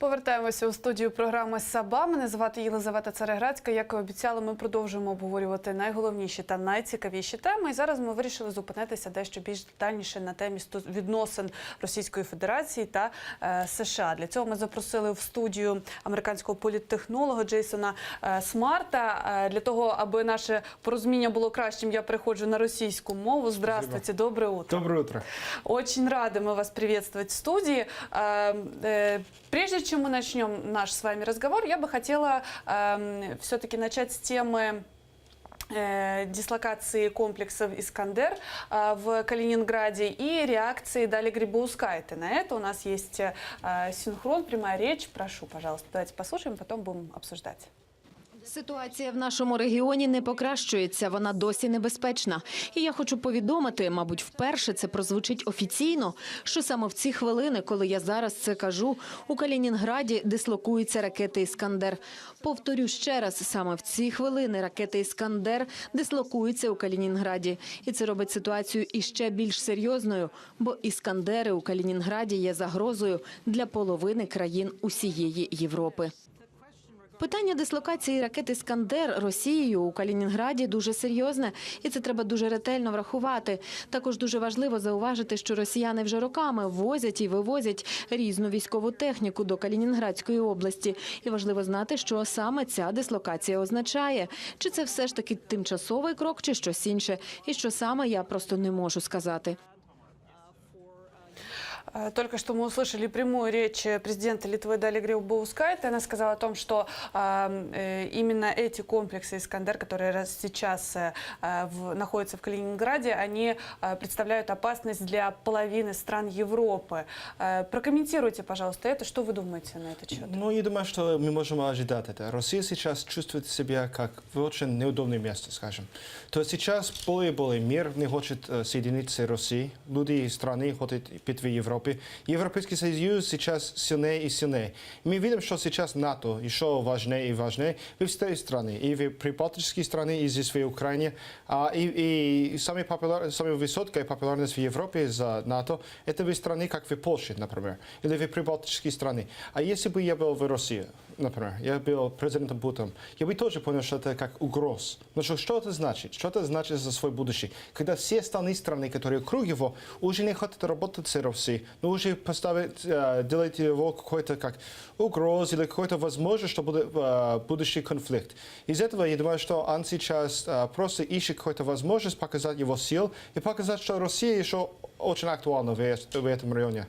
Повертаємося у студію програми «Саба». Мене звати Єлизавета Цареградська. Як і обіцяли, ми продовжуємо обговорювати найголовніші та найцікавіші теми. І зараз ми вирішили зупинитися дещо більш детальніше на темі відносин Російської Федерації та США. Для цього ми запросили в студію американського політтехнолога Джейсона Смарта. Для того, аби наше порозуміння було кращим, я переходжу на російську мову. Здравствуйте, доброе утро. Доброе утро. Очень рады мы вас приветствовать в студии. Прежде чем мы начнем наш с вами разговор, я бы хотела все-таки начать с темы дислокации комплексов «Искандер» в Калининграде и реакции Дали Грибоускайте. На это у нас есть синхрон, прямая речь. Прошу, пожалуйста, давайте послушаем, потом будем обсуждать. Ситуація в нашому регіоні не покращується, вона досі небезпечна. І я хочу повідомити, мабуть, вперше це прозвучить офіційно, що саме в ці хвилини, коли я зараз це кажу, у Калінінграді дислокуються ракети «Іскандер». Повторю ще раз, саме в ці хвилини ракети «Іскандер» дислокуються у Калінінграді. І це робить ситуацію іще більш серйозною, бо «Іскандери» у Калінінграді є загрозою для половини країн усієї Європи. Питання дислокації ракет «Іскандер» Росією у Калінінграді дуже серйозне, і це треба дуже ретельно врахувати. Також дуже важливо зауважити, що росіяни вже роками ввозять і вивозять різну військову техніку до Калінінградської області. І важливо знати, що саме ця дислокація означає. Чи це все ж таки тимчасовий крок, чи щось інше. І що саме, я просто не можу сказати. Только что мы услышали прямую речь президента Литвы Дали Грибоускайте. Она сказала о том, что именно эти комплексы «Искандер», которые сейчас находятся в Калининграде, они представляют опасность для половины стран Европы. Прокомментируйте, пожалуйста, это. Что вы думаете на этот счет? Ну, я думаю, что мы можем ожидать это. Россия сейчас чувствует себя как в очень неудобное место, скажем. То сейчас более и более мир не хочет соединиться с Россией. Люди и страны хотят пить в Европе. Европейский Союз сейчас сильнее и сильнее. Мы видим, что сейчас НАТО еще важнее и важнее. Вы в этой стране, и в прибалтийские страны, и здесь в Украине. И самая высокая популярность в Европе за НАТО – это в стране, как в Польше, например, или в прибалтийские страны. А если бы я был в России, например, я был президентом Путиным, я бы тоже понял, что это как угроз. Но что это значит? Что это значит за свой будущее? Когда все остальные страны, которые круг его, уже не хотят работать с Россией, но уже делать его какой-то как угроз или какой-то возможность, что будет будущий конфликт. Из этого я думаю, что он сейчас просто ищет какую-то возможность показать его сил и показать, что Россия еще очень актуальна в этом районе.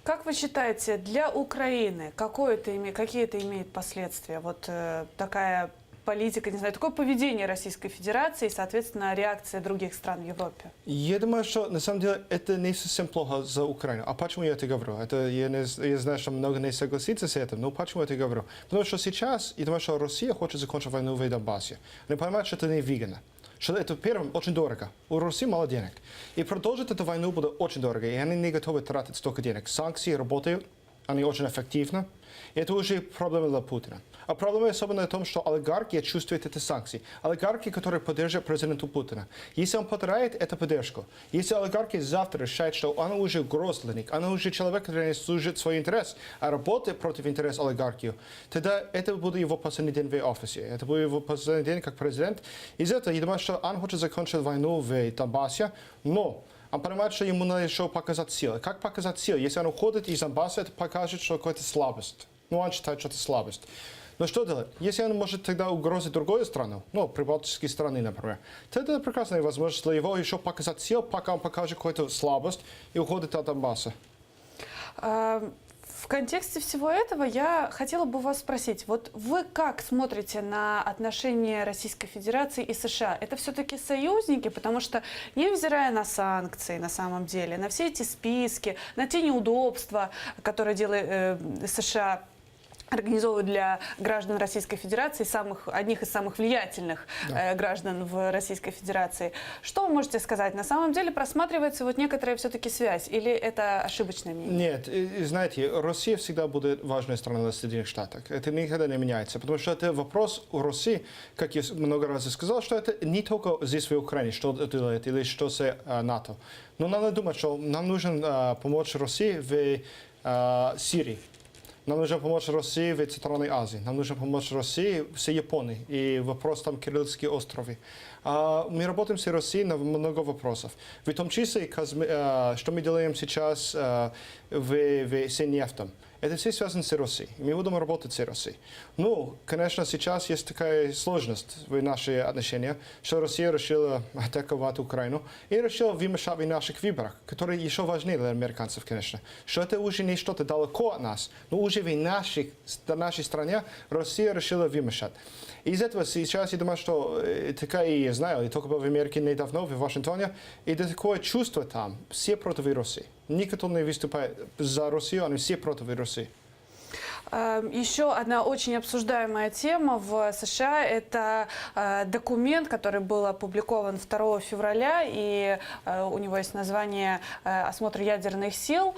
Как вы считаете, для Украины какие это имеет последствия? Вот такая политика, не знаю, такое поведение Российской Федерации и, соответственно, реакция других стран в Европе? Я думаю, что на самом деле это не совсем плохо за Украину. А почему я это говорю? Я знаю, что много не согласится с этим, но почему я это говорю? Потому что сейчас, я думаю, что Россия хочет закончить войну в Донбассе. Они понимают, что это невыгодно. Что это, первым, очень дорого. У России мало денег. И продолжить эту войну будет очень дорого. И они не готовы тратить столько денег. Санкции работают, они очень эффективны. И это уже проблема для Путина. А проблема особенно в том, что олигархи чувствуют эти санкции. Олигархи, которые поддерживают президента Путина. Если он потирает эту поддержку, если олигархи завтра решают, что он уже угроза для них, он уже человек, который не служит свой интерес, а работает против интереса олигархии, тогда это будет его последний день в офисе. Это будет его последний день как президент. Из-за этого я думаю, что он хочет закончить войну в Донбассе, но он понимает, что ему надо еще показать силы. Как показать силы? Если он уходит из Донбасса, это покажет, что какая-то слабость. Ну, он считает, что это слабость. Но что делать? Если он может тогда угрозить другую страну, ну, прибалтийские страны, например, то это прекрасная возможность для него еще показать силу, пока он покажет какую-то слабость и уходит от Донбасса. В контексте всего этого я хотела бы вас спросить, вот вы как смотрите на отношения Российской Федерации и США? Это все-таки союзники, потому что, невзирая на санкции на самом деле, на все эти списки, на те неудобства, которые делает США, организовывают для граждан Российской Федерации, одних из самых влиятельных граждан в Российской Федерации. Что вы можете сказать? На самом деле просматривается вот некоторая все-таки связь, или это ошибочное мнение? Нет, знаете, Россия всегда будет важной страной для Соединенных Штатов. Это никогда не меняется, потому что это вопрос у России, как я много раз сказал, что это не только здесь в Украине, что это делает, или что с НАТО. Но надо думать, что нам нужно помочь России в Сирии. Нам нужно помочь России в Центральной Азии. Нам нужно помочь России с Японией и вопрос там Кирилловские островы. Мы работаем с Россией на много вопросов. В том числе, что мы делаем сейчас с нефтью. Это все связано с Россией. Мы будем работать с Россией. Ну, конечно, сейчас есть такая сложность в наших отношениях, что Россия решила атаковать Украину и решила вмешать в наших выборах, которые еще важнее для американцев, конечно. Что это уже не что-то далеко от нас, но уже в нашей стране Россия решила вмешать. Из этого сейчас, я думаю, что такая, я знаю, я только был в Америке недавно, в Вашингтоне, и это такое чувство там, все против России. Никто не выступает за Россию, они все против России. Еще одна очень обсуждаемая тема в США – это документ, который был опубликован 2 февраля, и у него есть название «Осмотр ядерных сил».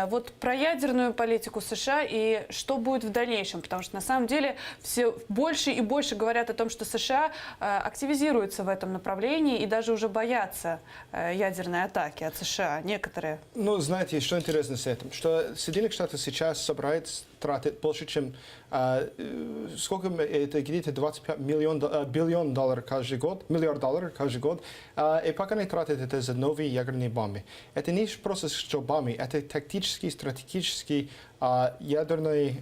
Вот про ядерную политику США и что будет в дальнейшем, потому что на самом деле все больше и больше говорят о том, что США активизируются в этом направлении и даже уже боятся ядерной атаки от США, некоторые. Ну, знаете, что интересно с этим? Что Соединенные Штаты сейчас собираются тратить больше, чем сколько это где-то 25 биллион долларов каждый год, миллиард долларов каждый год. И пока они тратят это за новые ядерные бомбы. Это не просто что бомбы, это тактические, стратегические ядерное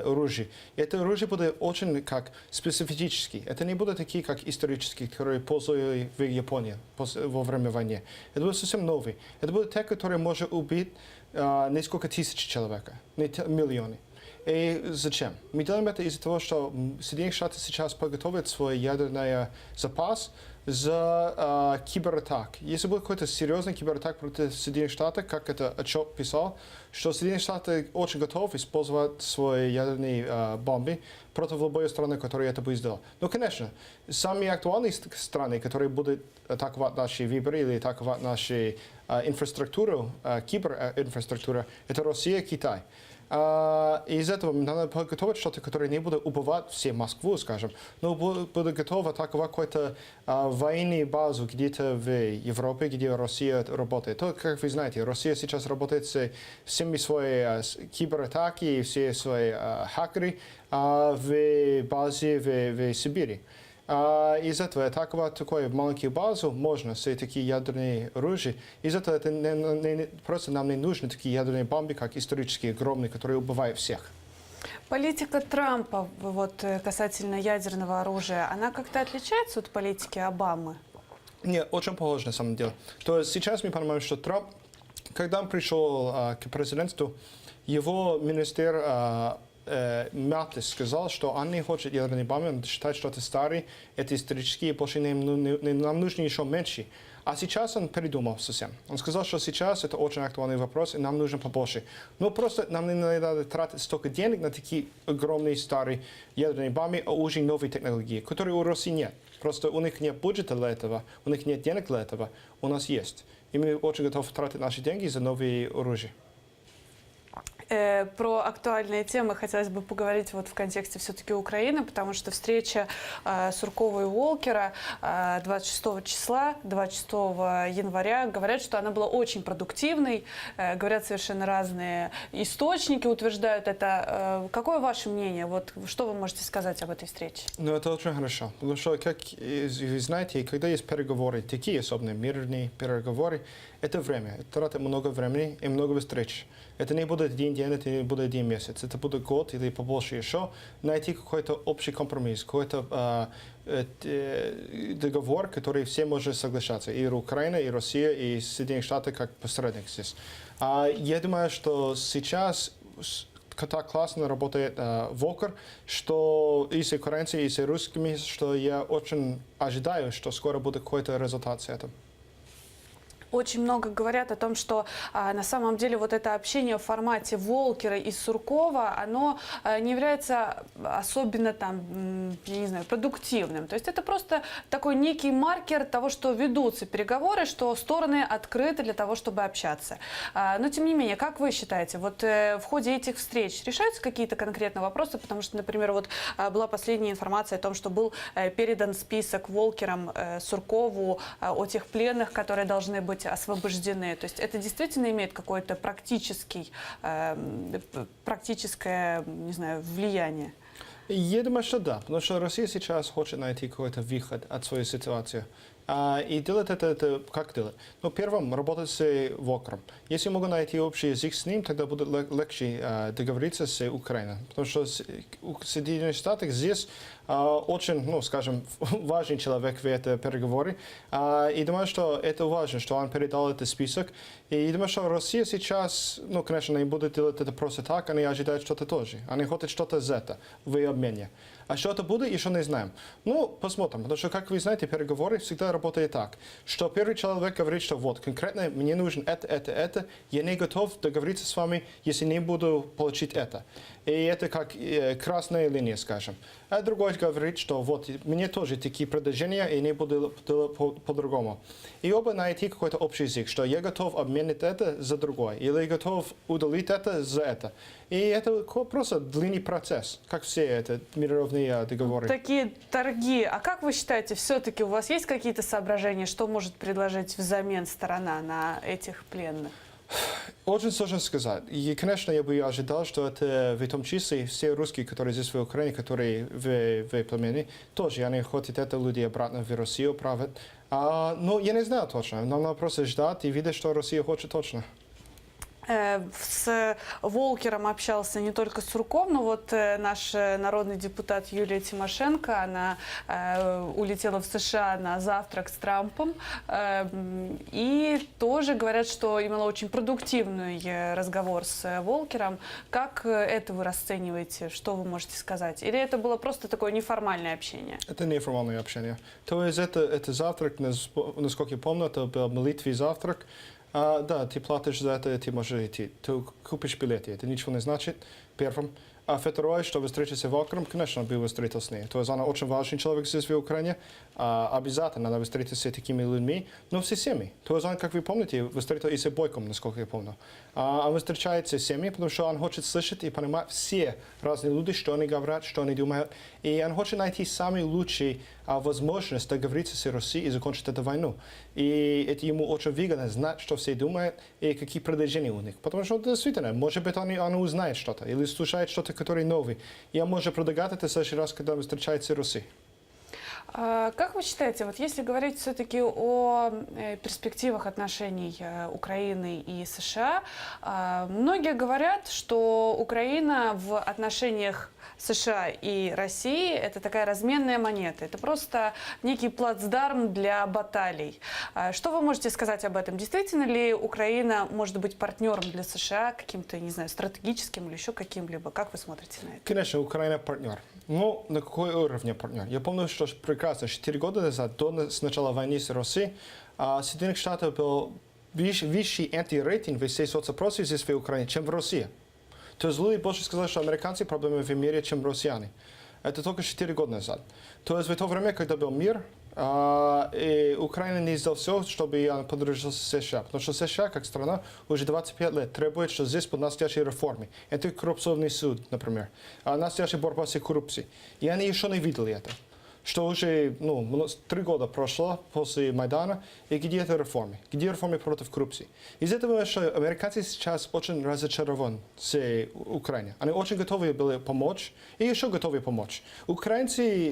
оружие. Это оружие будет очень как специфические. Это не будут такие, как исторические, которые пользовались в Японии во время войны. Это будет совсем новые. Это будут те, которые могут убить несколько тысяч человек, не миллионы. И зачем? Мы делаем это из-за того, что Соединенные Штаты сейчас подготовят свой ядерный запас за кибератак. Если будет какой-то серьезный кибератак против Соединенных Штатов, как это отчет писал, что Соединенные Штаты очень готовы использовать свои ядерные бомбы против любой страны, которая это будет сделать. Ну, конечно, самые актуальные страны, которые будут атаковать наши выборы или атаковать нашу инфраструктуру, киберинфраструктуру, это Россия и Китай. Из этого надо подготовить что-то, которое не будет убивать все Москву, скажем, но будет готово атаковать какую-то военную базу где-то в Европе, где Россия работает. То, как вы знаете, Россия сейчас работает с всеми своими кибератаки, все свои хакеры в базе в Сибири. Из этого атаковать такую маленькую базу можно с такие ядерные оружия. Из этого просто нам не нужны такие ядерные бомбы, как исторические, огромные, которые убивают всех. Политика Трампа вот, касательно ядерного оружия, она как-то отличается от политики Обамы? Нет, очень похоже на самом деле. То есть сейчас мы понимаем, что Трамп, когда он пришел к президентству, его министр Маттис сказал, что он не хочет ядерные бомбы, он считает, что это старые, это исторические, больше нам нужно еще меньше. А сейчас он передумал совсем. Он сказал, что сейчас это очень актуальный вопрос, и нам нужно побольше. Но просто нам не надо тратить столько денег на такие огромные старые ядерные бомбы, а уже новые технологии, которые у России нет. Просто у них нет бюджета для этого, у них нет денег для этого, у нас есть. И мы очень готовы тратить наши деньги за новые оружия. Про актуальные темы хотелось бы поговорить вот в контексте все-таки Украины, потому что встреча Суркова и Волкера 26 числа, 26 января, говорят, что она была очень продуктивной, говорят совершенно разные источники, утверждают это. Какое ваше мнение? Вот что вы можете сказать об этой встрече? Ну, это очень хорошо, потому что, как вы знаете, когда есть переговоры, такие особенно мирные переговоры, это время, это тратит много времени и много встреч. Это не будет один день, это не будет один месяц, это будет год или побольше еще. Найти какой-то общий компромисс, какой-то договор, который все могут соглашаться. И Украина, и Россия, и Соединенные Штаты как посредник здесь. Я думаю, что сейчас так классно работает Волкер, что и с украинцами, и с русскими, что я очень ожидаю, что скоро будет какой-то результат с этим. Очень много говорят о том, что на самом деле вот это общение в формате Волкера и Суркова, оно не является особенно там, я не знаю, продуктивным. То есть это просто такой некий маркер того, что ведутся переговоры, что стороны открыты для того, чтобы общаться. Но тем не менее, как вы считаете, вот в ходе этих встреч решаются какие-то конкретные вопросы? Потому что, например, вот была последняя информация о том, что был передан список Волкером Суркову о тех пленных, которые должны быть быть освобождены? То есть это действительно имеет какое-то практическое, не знаю, влияние? Я думаю, что да, потому что Россия сейчас хочет найти какой-то выход от своей ситуации. И делать это как делать? Ну, первым, работать с Волкером. Если могу найти общий язык с ним, тогда будет легче договориться с Украиной. Потому что в Соединенных Штатах здесь очень, ну, скажем, важный человек в этом переговоре. И думаю, что это важно, что он передал этот список. И думаю, что Россия сейчас, ну, конечно, не будет делать это просто так, они ожидают что-то тоже. Они хотят что-то за это в обмене. А что это будет, еще не знаем. Ну, посмотрим. Потому что, как вы знаете, переговоры всегда работают так, что первый человек говорит, что вот, конкретно мне нужен это, я не готов договориться с вами, если не буду получить это. И это как красная линия, скажем. А другой говорит, что вот, мне тоже такие предложения, и не буду делать по-другому. И оба найти какой-то общий язык, что я готов обменять это за другое, или я готов удалить это за это. И это просто длинный процесс, как все это мировые договоры. Такие торги. А как вы считаете, все-таки у вас есть какие-то соображения, что может предложить взамен сторона на этих пленных? Очень сложно сказать. И, конечно, я бы ожидал, что это в том числе все русские, которые здесь в Украине, которые в племени, тоже они хотят это люди обратно в Россию править. Но я не знаю точно. Нам надо просто ждать и видеть, что Россия хочет точно. С Волкером общался не только Сурков, но вот наш народный депутат Юлия Тимошенко, она улетела в США на завтрак с Трампом, и тоже говорят, что имела очень продуктивный разговор с Волкером. Как это вы расцениваете? Что вы можете сказать? Или это было просто такое неформальное общение? Это неформальное общение. То есть это завтрак, насколько я помню, это был молитвенный завтрак. Да, ты платишь за это, ты можешь идти. Ты купишь билеты, это ничего не значит, первым. А второе, что вы встретитесь с Волкером, конечно, бы вы встретились с ней. То есть она очень важный человек здесь в Украине. Обязательно надо встретиться с такими людьми, но все семьи. То есть он, как вы помните, вы встретились и с Бойком, насколько я помню. Он встречается с семьей, потому что он хочет слышать и понимать все разные люди, что они говорят, что они думают. И он хочет найти самый лучший возможность договориться с Россией и закончить эту войну. И это ему очень выгодно знать, что все думают и какие предложения у них. Потому что действительно, может быть, он узнает что-то или слушает что-то, которое новое. И он может продвигать это в следующий раз, когда он встречается с Россией. Как вы считаете, вот если говорить все-таки о перспективах отношений Украины и США, многие говорят, что Украина в отношениях США и России – это такая разменная монета. Это просто некий плацдарм для баталий. Что вы можете сказать об этом? Действительно ли Украина может быть партнером для США, каким-то, не знаю, стратегическим или еще каким-либо? Как вы смотрите на это? Конечно, Украина партнер. Но на какой уровне партнер? Я помню, что прекрасно, 4 года назад, до начала войны с Россией, Соединенных Штатов был высший антирейтинг в всей соцопросе здесь в Украине, чем в России. То есть люди больше сказали, что американцы проблемы в мире, чем россияне. Это только 4 года назад. То есть в то время, когда был мир, и Украина не сделала все, чтобы он поддержался США. Потому что США, как страна, уже 25 лет требует, что здесь будут настоящие реформы. Антикоррупционный суд, например. Настоящая борьба с коррупцией. И они еще не видели это. Что уже 3 года прошло после Майдана, и где это реформы? Где реформы против коррупции? Из-за этого, что американцы сейчас очень разочарованы с Украиной. Они очень готовы были помочь, и еще готовы помочь. Украинцы,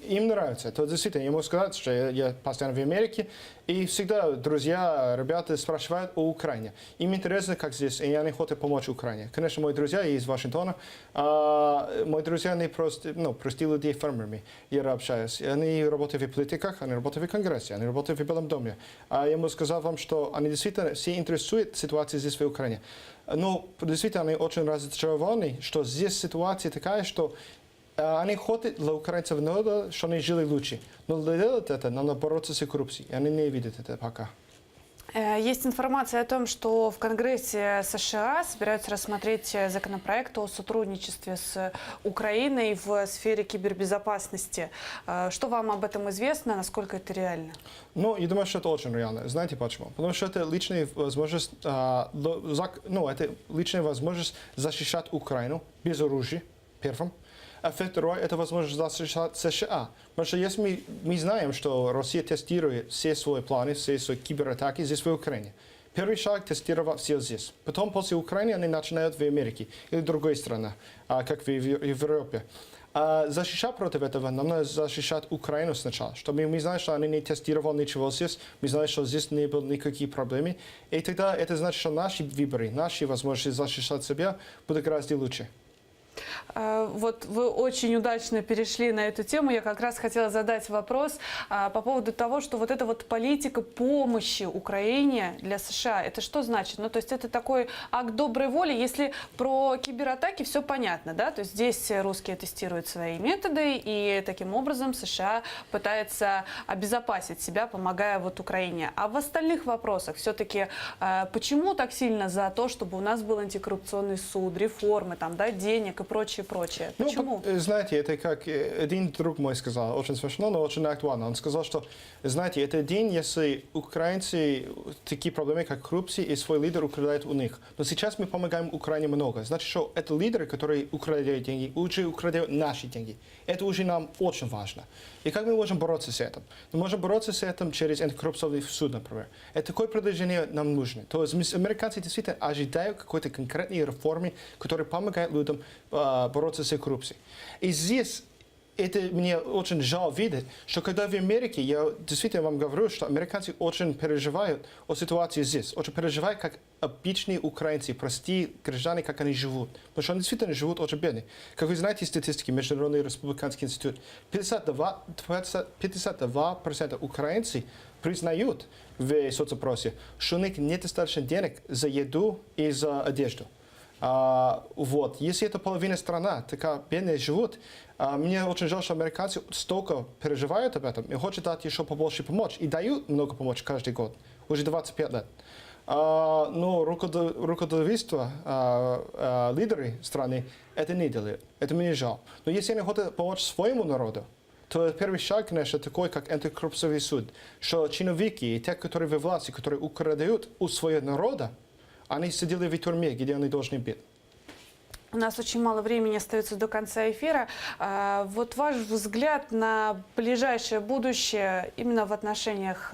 им нравится. То действительно, я могу сказать, что я постоянно в Америке, и всегда друзья, ребята спрашивают о Украине. Им интересно, как здесь, и они хотят помочь Украине. Конечно, мои друзья из Вашингтона, мои друзья не просто людей фермерами. Я общаюсь. Они работают в политиках, они работают в Конгрессе, они работают в Белом доме. Я могу сказать вам, что они действительно все интересуют ситуацией здесь в Украине. Но действительно они очень разочарованы, что здесь ситуация такая, что они хотят для украинцев народа, что они жили лучше. Но для делать это надо бороться с коррупцией. Они не видят это пока. Есть информация о том, что в Конгрессе США собираются рассмотреть законопроект о сотрудничестве с Украиной в сфере кибербезопасности. Что вам об этом известно? Насколько это реально? Я думаю, что это очень реально. Знаете почему? Потому что это личная возможность, это личная возможность защищать Украину без оружия. первым. А второе, это возможность защищать США. Потому что если мы знаем, что Россия тестирует все свои планы, все свои кибератаки здесь в Украине. Первый шаг тестировать все здесь. Потом после Украины они начинают в Америке или в другой стране, как в Европе. Защищать против этого нам надо защищать Украину сначала, чтобы мы знали, что они не тестировали ничего здесь, мы знали, что здесь не было никаких проблем. И тогда это значит, что наши выборы, наши возможности защищать себя будут гораздо лучше. Вот вы очень удачно перешли на эту тему. Я как раз хотела задать вопрос по поводу того, что вот эта вот политика помощи Украине для США, это что значит? Ну, то есть это такой акт доброй воли, если про кибератаки все понятно, да? То есть здесь русские тестируют свои методы, и таким образом США пытается обезопасить себя, помогая вот Украине. А в остальных вопросах все-таки почему так сильно за то, чтобы у нас был антикоррупционный суд, реформы, там, да, денег и прочее, прочее? Почему? Ну, знаете, это как один друг мой сказал, очень смешно, но очень актуально. Он сказал, что, знаете, это день, если украинцы такие проблемы, как коррупция, и свой лидер украдает у них. Но сейчас мы помогаем Украине много. Значит, что это лидеры, которые украдают деньги, уже украдают наши деньги. Это уже нам очень важно. И как мы можем бороться с этим? Мы можем бороться с этим через антикоррупционный суд, например. Это такое предложение нам нужно. То есть американцы действительно ожидают какой-то конкретной реформы, которая помогает людям бороться с коррупцией. И здесь это мне очень жаль видеть, что когда в Америке, я действительно вам говорю, что американцы очень переживают о ситуации здесь, очень переживают, как обычные украинцы, простые граждане, как они живут. Потому что они действительно живут очень бедно. Как вы знаете, статистики Международный республиканский институт, 52% украинцев признают в соцопросе, что у них нет достаточно денег за еду и за одежду. Вот. Если это половина страны, такая бедная живут, мне очень жаль, что американцы столько переживают об этом и хотят дать еще побольше помочь. И дают много помочь каждый год, уже 25 лет. Но руководство, лидеры страны это не делают. Это мне жаль. Но если они хотят помочь своему народу, то первый шаг, конечно, такой, как антикоррупционный суд, что чиновники и те, которые во власти, которые украдают у своего народа, они сидели в тюрьме, где они должны быть. У нас очень мало времени остается до конца эфира. Вот ваш взгляд на ближайшее будущее именно в отношениях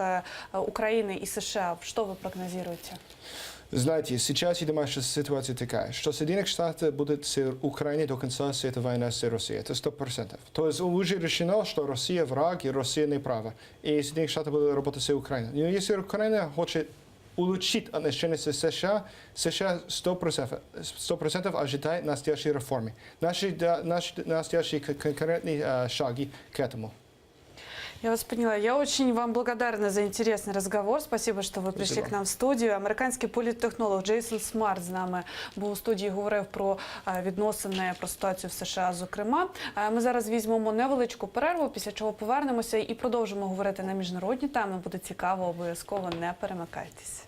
Украины и США. Что вы прогнозируете? Знаете, сейчас я думаю, что ситуация такая, что Соединенные Штаты будут с Украиной до конца этой войны с Россией. Это 100%. То есть уже решено, что Россия враг и Россия не права. И Соединенные Штаты будут работать с Украиной. Но если Украина хочет улучшить отношения с США, США 100% ожидает настоящей реформы. Наши настоящие конкретные шаги к этому. Я вас поняла. Я очень вам благодарна за интересный разговор. Спасибо, що ви прийшли к нам в студію. Американський політтехнолог Джейсон Смарт з нами був у студії, говорив про відносини, про ситуацію в США, зокрема. Ми зараз візьмемо невеличку перерву, після чого повернемося і продовжимо говорити на міжнародні теми. Буде цікаво, обов'язково не перемикайтесь.